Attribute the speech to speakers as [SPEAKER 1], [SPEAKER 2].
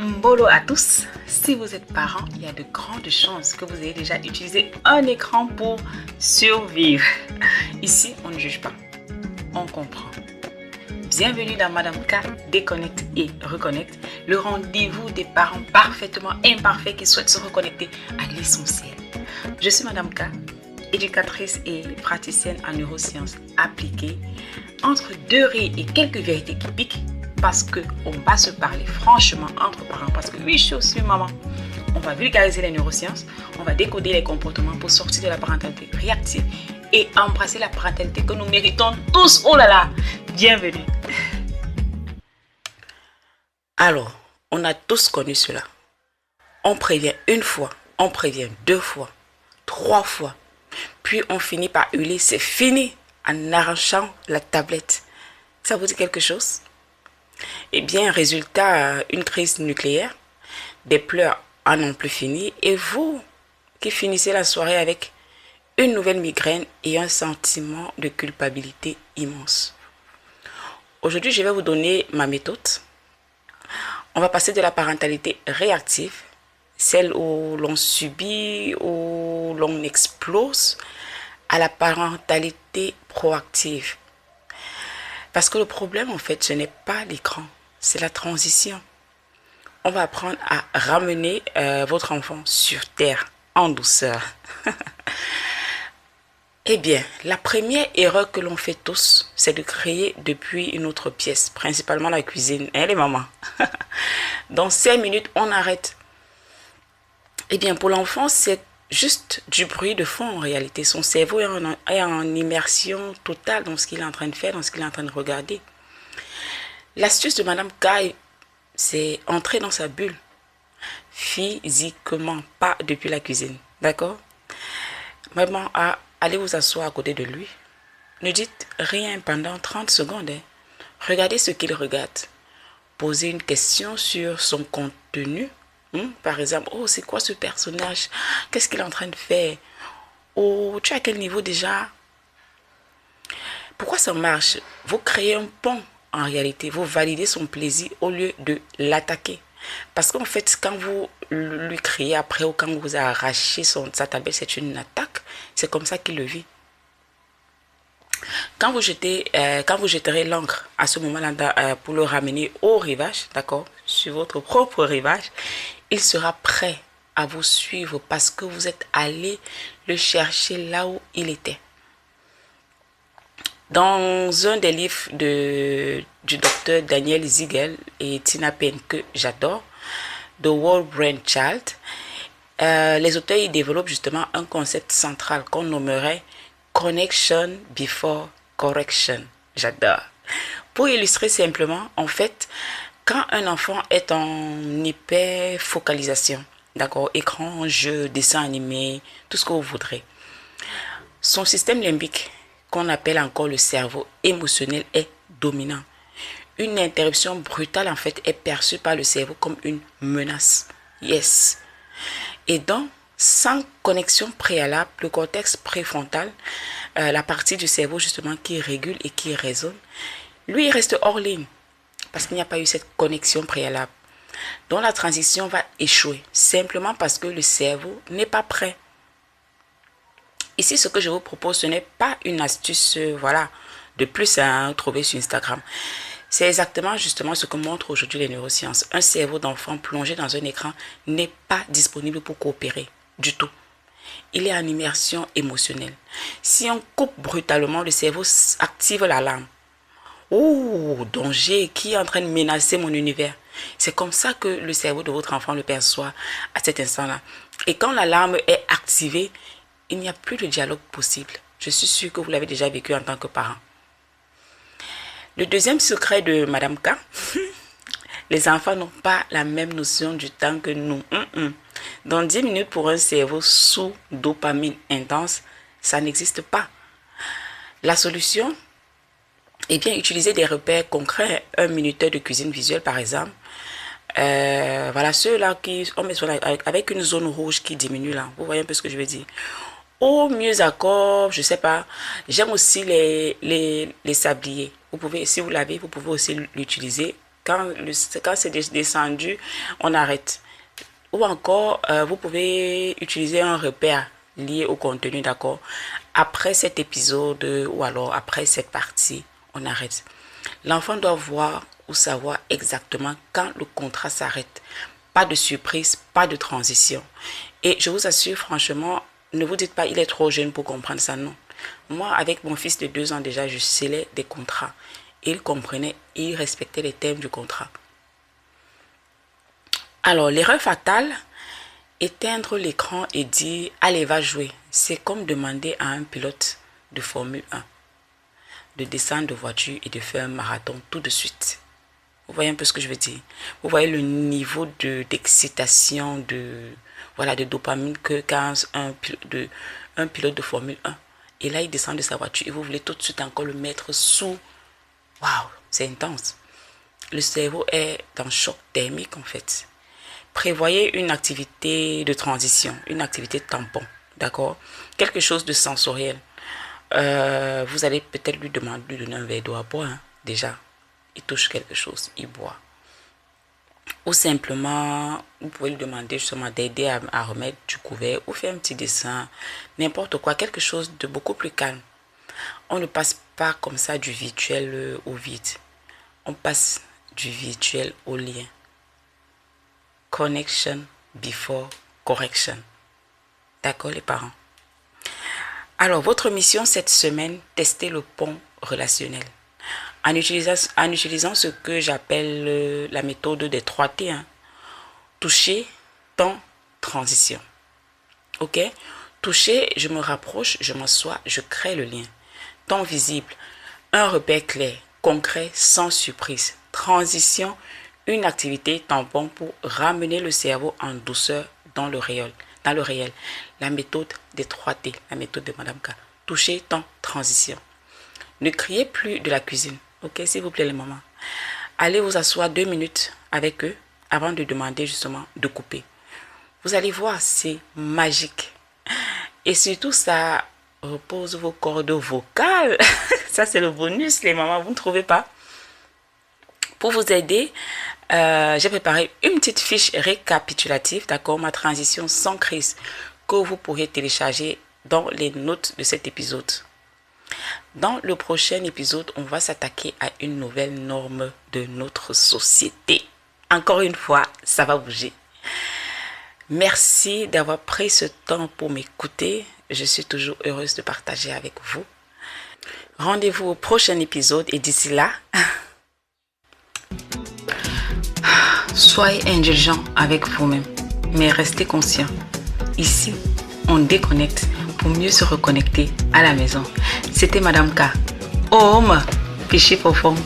[SPEAKER 1] Mbolo à tous, si vous êtes parents, il y a de grandes chances que vous ayez déjà utilisé un écran pour survivre. Ici, on ne juge pas, on comprend. Bienvenue dans Madame K, Déconnecte et Reconnecte, le rendez-vous des parents parfaitement imparfaits qui souhaitent se reconnecter à l'essentiel. Je suis Madame K, éducatrice et praticienne en neurosciences appliquées, entre deux rires et quelques vérités qui piquent, parce qu'on va se parler franchement entre parents, parce que oui, je suis aussi une maman. On va vulgariser les neurosciences, on va décoder les comportements pour sortir de la parentalité réactive et embrasser la parentalité que nous méritons tous. Oh là là, bienvenue.
[SPEAKER 2] Alors, on a tous connu cela. On prévient une fois, on prévient deux fois, trois fois. Puis on finit par hurler, c'est fini, en arrachant la tablette. Ça vous dit quelque chose? Eh bien, résultat, une crise nucléaire, des pleurs en n'ont plus fini, et vous qui finissez la soirée avec une nouvelle migraine et un sentiment de culpabilité immense. Aujourd'hui, je vais vous donner ma méthode. On va passer de la parentalité réactive, celle où l'on subit, où l'on explose, à la parentalité proactive. Parce que le problème, en fait, ce n'est pas l'écran, c'est la transition. On va apprendre à ramener votre enfant sur terre, en douceur. Eh bien, la première erreur que l'on fait tous, c'est de créer depuis une autre pièce, principalement la cuisine. Hein, les mamans? Dans 5 minutes, on arrête. Eh bien, pour l'enfant, c'est juste du bruit de fond en réalité. Son cerveau est en immersion totale dans ce qu'il est en train de faire, dans ce qu'il est en train de regarder. L'astuce de Madame K, c'est entrer dans sa bulle. Physiquement, pas depuis la cuisine. D'accord? Maman, allez vous asseoir à côté de lui. Ne dites rien pendant 30 secondes. Hein. Regardez ce qu'il regarde. Posez une question sur son contenu. Par exemple, oh, c'est quoi ce personnage? Qu'est-ce qu'il est en train de faire? Oh, tu es à quel niveau déjà? Pourquoi ça marche? Vous créez un pont en réalité. Vous validez son plaisir au lieu de l'attaquer. Parce qu'en fait, quand vous lui criez après ou quand vous arrachez sa tablette, c'est une attaque. C'est comme ça qu'il le vit. Quand vous jetterez l'encre à ce moment-là pour le ramener au rivage, d'accord, sur votre propre rivage, il sera prêt à vous suivre parce que vous êtes allé le chercher là où il était. Dans un des livres du docteur Daniel Siegel et Tina Payne que j'adore, The Whole Brain Child, les auteurs y développent justement un concept central qu'on nommerait Connection Before Correction. J'adore. Pour illustrer simplement, en fait, quand un enfant est en hyper-focalisation, d'accord, écran, jeu, dessin animé, tout ce que vous voudrez, son système limbique, qu'on appelle encore le cerveau émotionnel, est dominant. Une interruption brutale, en fait, est perçue par le cerveau comme une menace. Yes. Et donc, sans connexion préalable, le cortex préfrontal, la partie du cerveau justement qui régule et qui raisonne, lui, il reste hors ligne parce qu'il n'y a pas eu cette connexion préalable. Donc, la transition va échouer simplement parce que le cerveau n'est pas prêt. Ici, ce que je vous propose, ce n'est pas une astuce, de plus à trouver sur Instagram. C'est exactement justement ce que montrent aujourd'hui les neurosciences. Un cerveau d'enfant plongé dans un écran n'est pas disponible pour coopérer du tout. Il est en immersion émotionnelle. Si on coupe brutalement, le cerveau active l'alarme. Oh, danger, qui est en train de menacer mon univers? C'est comme ça que le cerveau de votre enfant le perçoit à cet instant-là. Et quand l'alarme est activée, il n'y a plus de dialogue possible. Je suis sûre que vous l'avez déjà vécu en tant que parent. Le deuxième secret de Madame K, les enfants n'ont pas la même notion du temps que nous. Dans 10 minutes pour un cerveau sous dopamine intense, ça n'existe pas. La solution, eh bien, utiliser des repères concrets, un minuteur de cuisine visuelle par exemple. Voilà, ceux-là on met avec une zone rouge qui diminue là. Vous voyez un peu ce que je veux dire. Au mieux accord, je sais pas. J'aime aussi les sabliers. Vous pouvez, si vous l'avez, vous pouvez aussi l'utiliser Quand c'est descendu, on arrête. Ou encore, vous pouvez utiliser un repère lié au contenu, d'accord? Après cet épisode ou alors après cette partie, on arrête. L'enfant doit voir ou savoir exactement quand le contrat s'arrête. Pas de surprise, pas de transition. Et je vous assure, franchement, ne vous dites pas il est trop jeune pour comprendre ça, non. Moi, avec mon fils de 2 ans déjà, je scellais des contrats. Il comprenait, il respectait les termes du contrat. Alors, l'erreur fatale, éteindre l'écran et dire « Allez, va jouer ». C'est comme demander à un pilote de Formule 1 de descendre de voiture et de faire un marathon tout de suite. Vous voyez un peu ce que je veux dire? Vous voyez le niveau d'excitation, de dopamine que quand un pilote de Formule 1. Et là, il descend de sa voiture et vous voulez tout de suite encore le mettre sous. Waouh, c'est intense. Le cerveau est dans choc thermique en fait. Prévoyez une activité de transition, une activité tampon, d'accord? Quelque chose de sensoriel. Vous allez peut-être lui demander de lui donner un verre d'eau à boire, hein, déjà. Il touche quelque chose, il boit. Ou simplement, vous pouvez lui demander justement d'aider à remettre du couvert ou faire un petit dessin, n'importe quoi, quelque chose de beaucoup plus calme. On ne passe pas comme ça du virtuel au vide. On passe du virtuel au lien. Connection before correction. D'accord les parents? Alors, votre mission cette semaine, tester le pont relationnel. En utilisant ce que j'appelle la méthode des 3T. Hein. Toucher, temps, transition. Ok? Toucher, je me rapproche, je m'assois, je crée le lien. Temps visible, un repère clair, concret, sans surprise. Transition, une activité tampon pour ramener le cerveau en douceur dans le réel. La méthode des 3T, la méthode de Madame K. Toucher, temps, transition. Ne criez plus de la cuisine. Ok, s'il vous plaît les mamans. Allez vous asseoir 2 minutes avec eux avant de demander justement de couper. Vous allez voir, c'est magique. Et surtout, ça repose vos cordes vocales. Ça, c'est le bonus, les mamans, vous ne trouvez pas? Pour vous aider, j'ai préparé une petite fiche récapitulative, d'accord, ma transition sans crise, que vous pourrez télécharger dans les notes de cet épisode. Dans le prochain épisode, on va s'attaquer à une nouvelle norme de notre société. Encore une fois, ça va bouger. Merci d'avoir pris ce temps pour m'écouter. Je suis toujours heureuse de partager avec vous. Rendez-vous au prochain épisode et d'ici là, soyez indulgents avec vous-même, mais restez conscients. Ici, on déconnecte pour mieux se reconnecter à la maison. C'était Madame K. Home, Pichi Fofong.